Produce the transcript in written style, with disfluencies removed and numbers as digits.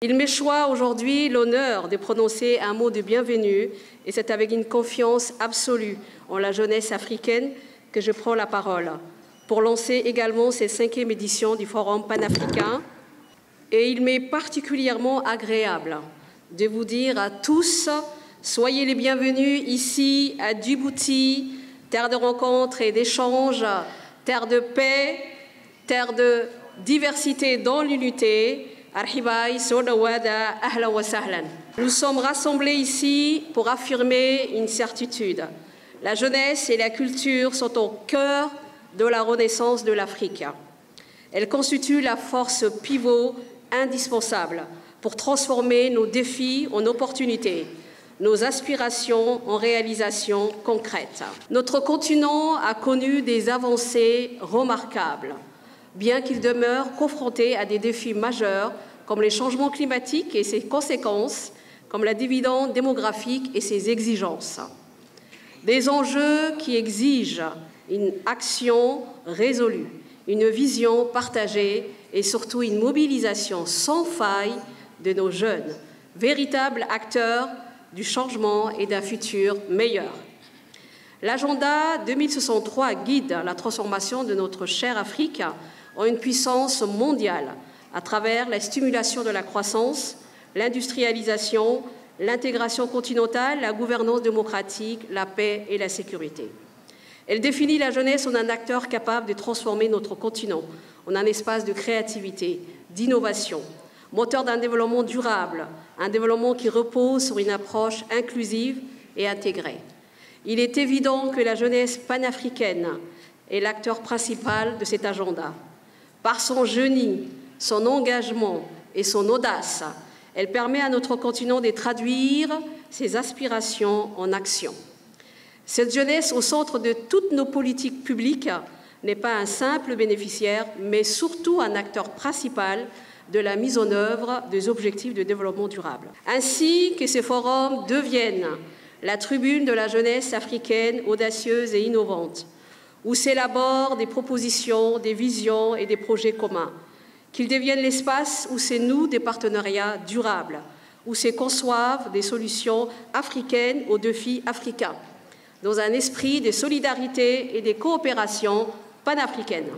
Il m'échoit aujourd'hui l'honneur de prononcer un mot de bienvenue et c'est avec une confiance absolue en la jeunesse africaine que je prends la parole pour lancer également cette 5e édition du Forum panafricain. Et il m'est particulièrement agréable de vous dire à tous, soyez les bienvenus ici à Djibouti, terre de rencontres et d'échanges, terre de paix, terre de diversité dans l'unité. Nous sommes rassemblés ici pour affirmer une certitude. La jeunesse et la culture sont au cœur de la renaissance de l'Afrique. Elles constituent la force pivot indispensable pour transformer nos défis en opportunités, nos aspirations en réalisations concrètes. Notre continent a connu des avancées remarquables, bien qu'il demeure confronté à des défis majeurs comme les changements climatiques et ses conséquences, comme la dividende démographique et ses exigences. Des enjeux qui exigent une action résolue, une vision partagée et surtout une mobilisation sans faille de nos jeunes, véritables acteurs du changement et d'un futur meilleur. L'agenda 2063 guide la transformation de notre chère Afrique en une puissance mondiale à travers la stimulation de la croissance, l'industrialisation, l'intégration continentale, la gouvernance démocratique, la paix et la sécurité. Elle définit la jeunesse en un acteur capable de transformer notre continent en un espace de créativité, d'innovation, moteur d'un développement durable, un développement qui repose sur une approche inclusive et intégrée. Il est évident que la jeunesse panafricaine est l'acteur principal de cet agenda. Par son génie, son engagement et son audace, elle permet à notre continent de traduire ses aspirations en action. Cette jeunesse au centre de toutes nos politiques publiques n'est pas un simple bénéficiaire, mais surtout un acteur principal de la mise en œuvre des objectifs de développement durable. Ainsi que ces forums deviennent la tribune de la jeunesse africaine audacieuse et innovante, où s'élaborent des propositions, des visions et des projets communs, qu'ils deviennent l'espace où se nouent des partenariats durables, où se conçoivent des solutions africaines aux défis africains, dans un esprit de solidarité et de coopération panafricaine.